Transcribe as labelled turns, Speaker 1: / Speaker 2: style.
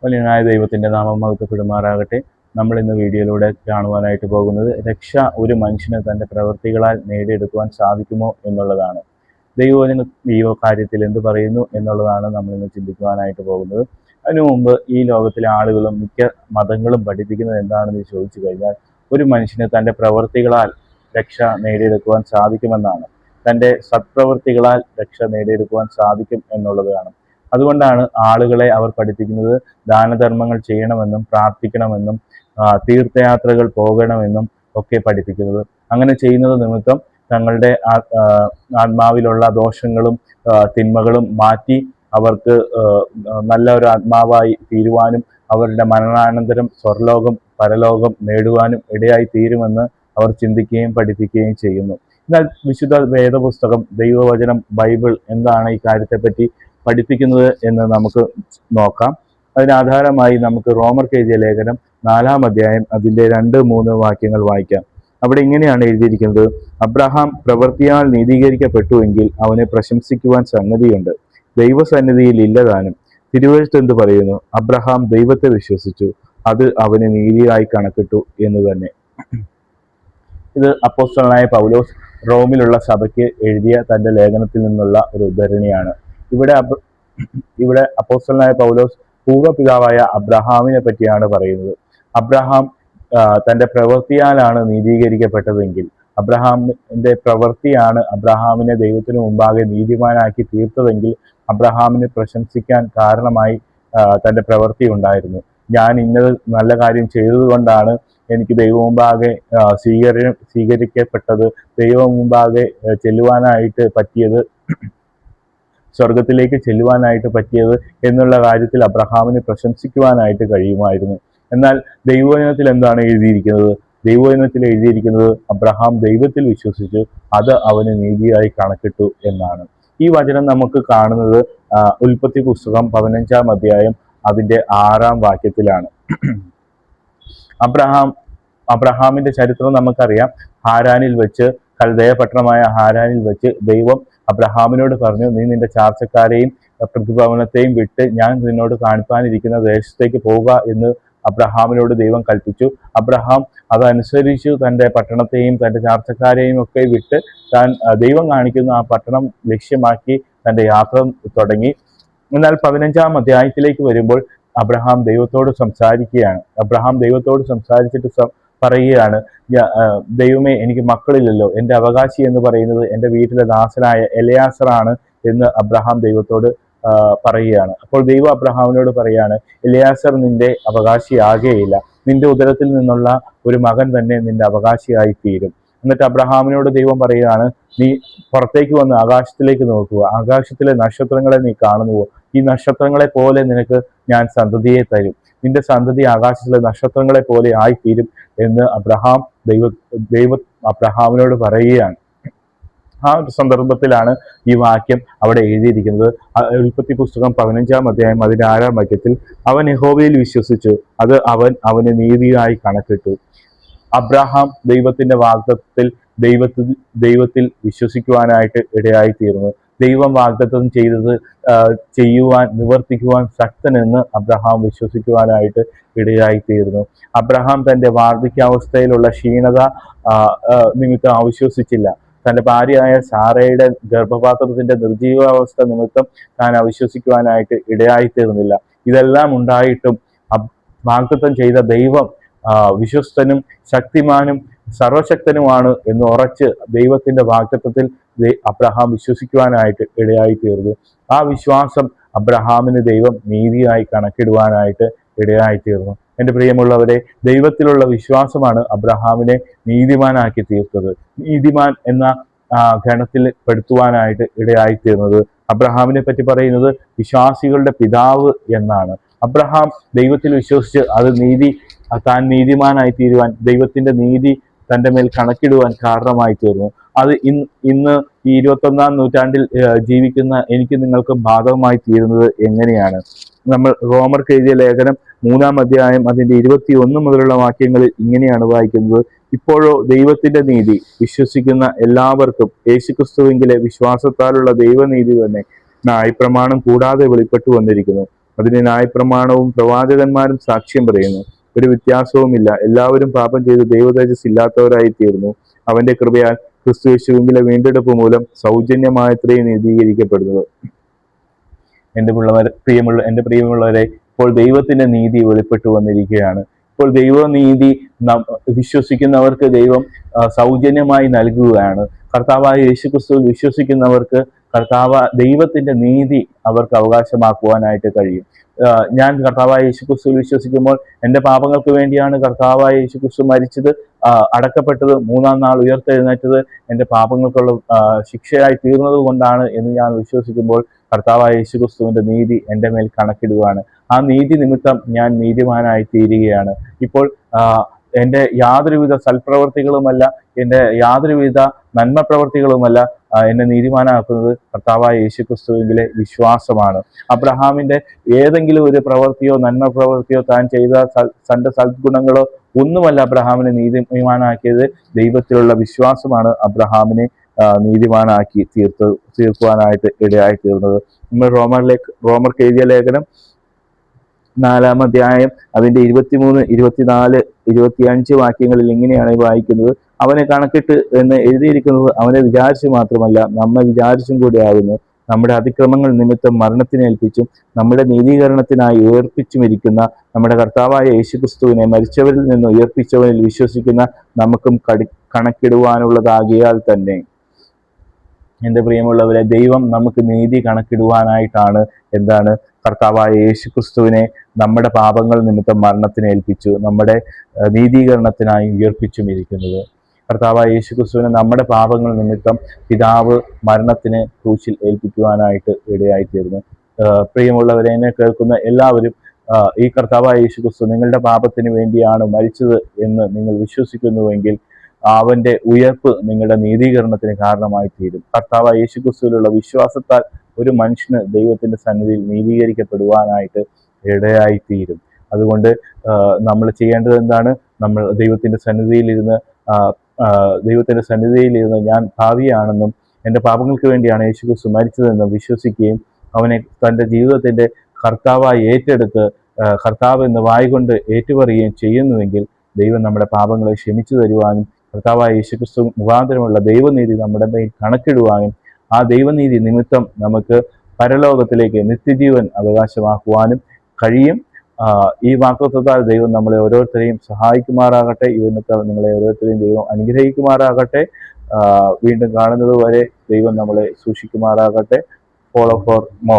Speaker 1: വലിയനായ ദൈവത്തിൻ്റെ നാമം മഹത്വപ്പെടുമാറാകട്ടെ. നമ്മൾ ഇന്ന് വീഡിയോയിലൂടെ കാണുവാനായിട്ട് പോകുന്നത് രക്ഷ ഒരു മനുഷ്യന് തൻ്റെ പ്രവൃത്തികളാൽ നേടിയെടുക്കുവാൻ സാധിക്കുമോ എന്നുള്ളതാണ്. ദൈവവചന കാര്യത്തിൽ എന്ത് പറയുന്നു എന്നുള്ളതാണ് നമ്മൾ ഇന്ന് ചിന്തിക്കുവാനായിട്ട് പോകുന്നത്. അതിനു മുമ്പ് ഈ ലോകത്തിലെ ആളുകളും മിക്ക മതങ്ങളും പഠിപ്പിക്കുന്നത് എന്താണെന്ന് ചോദിച്ചു കഴിഞ്ഞാൽ, ഒരു മനുഷ്യന് തൻ്റെ പ്രവൃത്തികളാൽ രക്ഷ നേടിയെടുക്കുവാൻ സാധിക്കുമെന്നാണ്. തൻ്റെ സത്പ്രവൃത്തികളാൽ രക്ഷ നേടിയെടുക്കുവാൻ സാധിക്കും എന്നുള്ളതാണ്. അതുകൊണ്ടാണ് ആളുകളെ അവർ പഠിപ്പിക്കുന്നത് ദാനധർമ്മങ്ങൾ ചെയ്യണമെന്നും പ്രാർത്ഥിക്കണമെന്നും തീർത്ഥയാത്രകൾ പോകണമെന്നും ഒക്കെ പഠിപ്പിക്കുന്നത്. അങ്ങനെ ചെയ്യുന്നത് നിമിത്തം തങ്ങളുടെ ആത്മാവിലുള്ള ദോഷങ്ങളും തിന്മകളും മാറ്റി അവർക്ക് നല്ല ഒരു ആത്മാവായി തീരുവാനും അവരുടെ മരണാനന്തരം സ്വർലോകം പരലോകം നേടുവാനും ഇടയായി തീരുമെന്ന് അവർ ചിന്തിക്കുകയും പഠിപ്പിക്കുകയും ചെയ്യുന്നു. എന്നാൽ വിശുദ്ധ വേദപുസ്തകം, ദൈവവചനം, ബൈബിൾ എന്താണ് ഈ കാര്യത്തെപ്പറ്റി പഠിപ്പിക്കുന്നത് എന്ന് നമുക്ക് നോക്കാം. അതിനാധാരമായി നമുക്ക് റോമർ എഴുതിയ ലേഖനം 4-ാം അധ്യായം അതിൻ്റെ 2-3 വാക്യങ്ങൾ വായിക്കാം. അവിടെ ഇങ്ങനെയാണ് എഴുതിയിരിക്കുന്നത്: അബ്രഹാം പ്രവൃത്തിയാൽ നീതീകരിക്കപ്പെട്ടുവെങ്കിൽ അവനെ പ്രശംസിക്കുവാൻ സംഗതിയുണ്ട്, ദൈവസന്നിധിയിൽ ഇല്ലതാനും. തിരുവെഴുത്ത് എന്ത് പറയുന്നു? അബ്രഹാം ദൈവത്തെ വിശ്വസിച്ചു, അത് അവന് നീതിയായി കണക്കിട്ടു എന്ന് തന്നെ. ഇത് അപ്പോസ്തലനായ പൗലോസ് റോമിലുള്ള സഭയ്ക്ക് എഴുതിയ തൻ്റെ ലേഖനത്തിൽ നിന്നുള്ള ഒരു ഉദ്ധരണിയാണ്. ഇവിടെ അപ്പോസ്തലനായ പൗലോസ് പൂർവ്വപിതാവായ അബ്രഹാമിനെ പറ്റിയാണ് പറയുന്നത്. അബ്രഹാം തൻ്റെ പ്രവൃത്തിയാലാണ് നീതീകരിക്കപ്പെട്ടതെങ്കിൽ, അബ്രഹാമിൻ്റെ പ്രവൃത്തിയാണ് അബ്രഹാമിനെ ദൈവത്തിന് മുമ്പാകെ നീതിമാനാക്കി തീർത്തതെങ്കിൽ, അബ്രഹാമിന് പ്രശംസിക്കാൻ കാരണമായി തൻ്റെ പ്രവൃത്തി ഉണ്ടായിരുന്നു. ഞാൻ ഇന്നത് നല്ല കാര്യം ചെയ്തതുകൊണ്ടാണ് എനിക്ക് ദൈവം മുമ്പാകെ സ്വീകരിക്കപ്പെട്ടത്, ദൈവം മുമ്പാകെ ചെല്ലുവാനായിട്ട് പറ്റിയത്, സ്വർഗത്തിലേക്ക് ചെല്ലുവാനായിട്ട് പറ്റിയത് എന്നുള്ള കാര്യത്തിൽ അബ്രഹാമിന് പ്രശംസിക്കുവാനായിട്ട് കഴിയുമായിരുന്നു. എന്നാൽ ദൈവവചനത്തിൽ എന്താണ് എഴുതിയിരിക്കുന്നത്? ദൈവവചനത്തിൽ എഴുതിയിരിക്കുന്നത് അബ്രഹാം ദൈവത്തിൽ വിശ്വസിച്ചു, അത് അവന് നീതിയായി കണക്കിട്ടു എന്നാണ്. ഈ വചനം നമുക്ക് കാണുന്നത് ഉൽപ്പത്തി പുസ്തകം 15-ാം അധ്യായം അതിൻ്റെ 6-ാം വാക്യത്തിലാണ്. അബ്രഹാമിന്റെ ചരിത്രം നമുക്കറിയാം. ഹാരാനിൽ വെച്ച്, കൽദയ പട്ടണമായ ഹാരാനിൽ വെച്ച് ദൈവം അബ്രഹാമിനോട് പറഞ്ഞു, നീ നിന്റെ ചാർച്ചക്കാരെയും പ്രതിഭവനത്തെയും വിട്ട് ഞാൻ നിന്നോട് കാണിപ്പാനിരിക്കുന്ന ദേശത്തേക്ക് പോവുക എന്ന് അബ്രഹാമിനോട് ദൈവം കൽപ്പിച്ചു. അബ്രഹാം അതനുസരിച്ചു തൻ്റെ പട്ടണത്തെയും തൻ്റെ ചാർച്ചക്കാരെയും ഒക്കെ വിട്ട് ദൈവം കാണിക്കുന്ന ആ പട്ടണം ലക്ഷ്യമാക്കി തൻ്റെ യാത്ര തുടങ്ങി. എന്നാൽ 15-ാം അധ്യായത്തിലേക്ക് വരുമ്പോൾ അബ്രഹാം ദൈവത്തോട് സംസാരിക്കുകയാണ്. അബ്രഹാം ദൈവത്തോട് സംസാരിച്ചിട്ട് പറയുകയാണ്, ദൈവമേ, എനിക്ക് മക്കളില്ലല്ലോ, എൻ്റെ അവകാശി എന്ന് പറയുന്നത് എൻ്റെ വീട്ടിലെ ദാസനായ എലയാസറാണ് എന്ന് അബ്രഹാം ദൈവത്തോട് പറയുകയാണ്. അപ്പോൾ ദൈവം അബ്രഹാമിനോട് പറയുകയാണ്, എലയാസർ നിന്റെ അവകാശിയാകുകയില്ല, നിന്റെ ഉദരത്തിൽ നിന്നുള്ള ഒരു മകൻ തന്നെ നിന്റെ അവകാശിയായി തീരും. എന്നിട്ട് അബ്രഹാമിനോട് ദൈവം പറയുകയാണ്, നീ പുറത്തേക്ക് വന്ന് ആകാശത്തിലേക്ക് നോക്കുക, ആകാശത്തിലെ നക്ഷത്രങ്ങളെ നീ കാണുന്നുവോ? ഈ നക്ഷത്രങ്ങളെ പോലെ നിനക്ക് ഞാൻ സന്തതിയെ തരും, നിന്റെ സന്തതി ആകാശത്തിലെ നക്ഷത്രങ്ങളെ പോലെ ആയിത്തീരും എന്ന് ദൈവം അബ്രഹാമിനോട് പറയുകയാണ്. ആ ഒരു സന്ദർഭത്തിലാണ് ഈ വാക്യം അവിടെ എഴുതിയിരിക്കുന്നത്. ഉൽപ്പത്തി പുസ്തകം 15-ാം അധ്യായം അതിൻ്റെ 6-ാം വാക്യത്തിൽ, അവൻ യഹോവയിൽ വിശ്വസിച്ചു, അത് അവന് നീതിയായി കണക്കിട്ടു. അബ്രഹാം ദൈവത്തിന്റെ വാഗ്ദത്തത്തിൽ ദൈവത്തിൽ വിശ്വസിക്കുവാനായിട്ട് ഇടയായി തീർന്നു. ദൈവം വാഗ്ദത്തം ചെയ്തത് ചെയ്യുവാൻ, നിവർത്തിക്കുവാൻ ശക്തനെന്ന് അബ്രഹാം വിശ്വസിക്കുവാനായിട്ട് ഇടയായി തീർന്നു. അബ്രഹാം തൻ്റെ വാർദ്ധക്യാവസ്ഥയിലുള്ള ക്ഷീണത നിമിത്തം അവിശ്വസിച്ചില്ല. തൻ്റെ ഭാര്യയായ സാറയുടെ ഗർഭപാത്രത്തിന്റെ നിർജീവാവസ്ഥ നിമിത്തം താൻ അവിശ്വസിക്കുവാനായിട്ട് ഇടയായി തീർന്നില്ല. ഇതെല്ലാം ഉണ്ടായിട്ടും വാഗ്ദത്തം ചെയ്ത ദൈവം വിശ്വസ്തനും ശക്തിമാനും സർവശക്തനുമാണ് എന്ന് ഉറച്ച് ദൈവത്തിന്റെ വാഗ്ദത്തത്തിൽ അബ്രഹാം വിശ്വസിക്കുവാനായിട്ട് ഇടയായി തീർന്നു. ആ വിശ്വാസം അബ്രഹാമിന് ദൈവം നീതിയായി കണക്കിടുവാനായിട്ട് ഇടയായി തീർന്നു. എൻ്റെ പ്രിയമുള്ളവരെ, ദൈവത്തിലുള്ള വിശ്വാസമാണ് അബ്രഹാമിനെ നീതിമാനാക്കി തീർത്തത്. നീതിമാൻ എന്ന ഗണത്തിൽ പെടുത്തുവാനായിട്ട് ഇടയായി തീർന്നത്. അബ്രഹാമിനെ പറ്റി പറയുന്നത് വിശ്വാസികളുടെ പിതാവ് എന്നാണ്. അബ്രഹാം ദൈവത്തിൽ വിശ്വസിച്ച് താൻ നീതിമാനായി തീരുവാൻ, ദൈവത്തിന്റെ നീതി തൻ്റെ മേൽ കണക്കിടുവാൻ കാരണമായി തീർന്നു. അത് ഇന്ന് ഈ 21-ാം നൂറ്റാണ്ടിൽ ജീവിക്കുന്ന എനിക്ക് നിങ്ങൾക്കും ബാധകമായി തീരുന്നത് എങ്ങനെയാണ്? നമ്മൾ റോമർക്ക് എഴുതിയ ലേഖനം 3-ാം അധ്യായം അതിൻ്റെ 21 മുതലുള്ള വാക്യങ്ങളിൽ ഇങ്ങനെയാണ് വായിക്കുന്നത്: ഇപ്പോഴോ ദൈവത്തിന്റെ നീതി വിശ്വസിക്കുന്ന എല്ലാവർക്കും യേശുക്രിസ്തുവിലെ വിശ്വാസത്താലുള്ള ദൈവനീതി തന്നെ ന്യായപ്രമാണം കൂടാതെ വെളിപ്പെട്ടു വന്നിരിക്കുന്നു. അതിന് ന്യായപ്രമാണവും പ്രവാചകന്മാരും സാക്ഷ്യം പറയുന്നു. ഒരു വ്യത്യാസവുമില്ല, എല്ലാവരും പാപം ചെയ്ത് ദൈവതേജസ് ഇല്ലാത്തവരായി തീർന്നു. അവന്റെ കൃപയാൽ ക്രിസ്തു യേശുവിലെ വീണ്ടെടുപ്പ് മൂലം സൗജന്യമായത്രയും നീതീകരിക്കപ്പെടുന്നത്. എൻ്റെ പ്രിയമുള്ളവരെ, ഇപ്പോൾ ദൈവത്തിന്റെ നീതി വെളിപ്പെട്ടു വന്നിരിക്കുകയാണ്. ഇപ്പോൾ ദൈവനീതി വിശ്വസിക്കുന്നവർക്ക് ദൈവം സൗജന്യമായി നൽകുകയാണ്. കർത്താവായ യേശുക്രിസ്തുവിൽ വിശ്വസിക്കുന്നവർക്ക് ദൈവത്തിന്റെ നീതി അവർക്ക് അവകാശമാക്കുവാനായിട്ട് കഴിയും. ഞാൻ കർത്താവായ യേശുക്രിസ്തുവിൽ വിശ്വസിക്കുമ്പോൾ എൻ്റെ പാപങ്ങൾക്ക് വേണ്ടിയാണ് കർത്താവായ യേശുക്രിസ്തു മരിച്ചത്, അടക്കപ്പെട്ടത്, മൂന്നാം നാൾ ഉയർത്തെഴുന്നേറ്റത് എൻ്റെ പാപങ്ങൾക്കുള്ള ശിക്ഷയായി തീർന്നത് കൊണ്ടാണ് എന്ന് ഞാൻ വിശ്വസിക്കുമ്പോൾ കർത്താവായ യേശുക്രിസ്തുവിന്റെ നീതി എൻ്റെ മേൽ കണക്കിടുകയാണ്. ആ നീതി നിമിത്തം ഞാൻ നീതിമാനായി തീരുകയാണ്. ഇപ്പോൾ എൻ്റെ യാതൊരുവിധ സൽപ്രവർത്തികളുമല്ല, എൻ്റെ യാതൊരുവിധ നന്മ പ്രവർത്തികളുമല്ല എന്നെ നീതിമാനാക്കുന്നത് കർത്താവായ യേശുക്രിസ്തുവിലെ വിശ്വാസമാണ്. അബ്രഹാമിന്റെ ഏതെങ്കിലും ഒരു പ്രവൃത്തിയോ നന്മ പ്രവൃത്തിയോ താൻ ചെയ്ത തൻ്റെ സദ്ഗുണങ്ങളോ ഒന്നുമല്ല അബ്രഹാമിനെ നീതിമാനാക്കിയത്. ദൈവത്തിലുള്ള വിശ്വാസമാണ് അബ്രഹാമിനെ നീതിമാനാക്കി തീർക്കുവാനായിട്ട് ഇടയായി തീർന്നത്. നമ്മൾ റോമർക്ക് എഴുതിയ ലേഖനം 4-ാം അധ്യായം അതിന്റെ 23, 24, 25 വാക്യങ്ങളിൽ ഇങ്ങനെയാണ് വായിക്കുന്നത്. അവനെ കണക്കിട്ട് എന്ന് എഴുതിയിരിക്കുന്നത് അവനെ വിചാരിച്ചു മാത്രമല്ല, നമ്മെ വിചാരിച്ചും കൂടി ആകുന്നു. നമ്മുടെ അതിക്രമങ്ങൾ നിമിത്തം മരണത്തിനേൽപ്പിച്ചും നമ്മുടെ നീതീകരണത്തിനായി ഉയർപ്പിച്ചുമിരിക്കുന്ന നമ്മുടെ കർത്താവായ യേശുക്രിസ്തുവിനെ മരിച്ചവരിൽ നിന്ന് ഉയർപ്പിച്ചവനിൽ വിശ്വസിക്കുന്ന നമുക്കും കണക്കിടുവാനുള്ളതാകിയാൽ തന്നെ. എൻ്റെ പ്രിയമുള്ളവരെ, ദൈവം നമുക്ക് നീതി കണക്കിടുവാനായിട്ടാണ് കർത്താവായ യേശുക്രിസ്തുവിനെ നമ്മുടെ പാപങ്ങൾ നിമിത്തം മരണത്തിന് ഏൽപ്പിച്ചു നമ്മുടെ നീതീകരണത്തിനായി ഉയർപ്പിച്ചും ഇരിക്കുന്നത്. കർത്താവായ യേശുക്രിസ്തുവിനെ നമ്മുടെ പാപങ്ങൾ നിമിത്തം പിതാവ് മരണത്തിന് ക്രൂശിൽ ഏൽപ്പിക്കുവാനായിട്ട് ഇടയായിത്തീർന്നു. പ്രിയമുള്ളവരെ, എന്നെ കേൾക്കുന്ന എല്ലാവരും ഈ കർത്താവായ യേശുക്രിസ്തു നിങ്ങളുടെ പാപത്തിന് വേണ്ടിയാണ് മരിച്ചത് എന്ന് നിങ്ങൾ വിശ്വസിക്കുന്നുവെങ്കിൽ അവന്റെ ഉയർപ്പ് നിങ്ങളുടെ നീതീകരണത്തിന് കാരണമായി തീരും. കർത്താവായ യേശുക്രിസ്തുവിലുള്ള വിശ്വാസത്താൽ ഒരു മനുഷ്യന് ദൈവത്തിന്റെ സന്നിധിയിൽ നീതീകരിക്കപ്പെടുവാനായിട്ട് ഇടയായിത്തീരും. അതുകൊണ്ട് നമ്മൾ ചെയ്യേണ്ടത് എന്താണ്? നമ്മൾ ദൈവത്തിന്റെ സന്നിധിയിലിരുന്ന് ഞാൻ ഭാവിയാണെന്നും എൻ്റെ പാപങ്ങൾക്ക് വേണ്ടിയാണ് യേശുക്രിസ്തു മരിച്ചതെന്നും വിശ്വസിക്കുകയും അവനെ തൻ്റെ ജീവിതത്തിന്റെ കർത്താവായി ഏറ്റെടുത്ത് കർത്താവ് എന്ന് വായ്കൊണ്ട് ഏറ്റുപറയുകയും ചെയ്യുന്നുവെങ്കിൽ ദൈവം നമ്മുടെ പാപങ്ങളെ ക്ഷമിച്ചു തരുവാനും കർത്താവായ യേശുക്രിസ്തു മുഖാന്തരമുള്ള ദൈവനീതി നമ്മുടെ മേൽ കണക്കിടുവാനും ആ ദൈവനീതി നിമിത്തം നമുക്ക് പരലോകത്തിലേക്ക് നിത്യജീവൻ അവകാശമാക്കുവാനും കഴിയും. ഈ വാഗ്ദത്തത്താൽ ദൈവം നമ്മളെ ഓരോരുത്തരെയും സഹായിക്കുമാറാകട്ടെ. ഇന്നത്തെ നിങ്ങളെ ഓരോരുത്തരെയും ദൈവം അനുഗ്രഹിക്കുമാറാകട്ടെ. വീണ്ടും കാണുന്നത് വരെ ദൈവം നമ്മളെ സൂക്ഷിക്കുമാറാകട്ടെ. Follow for more.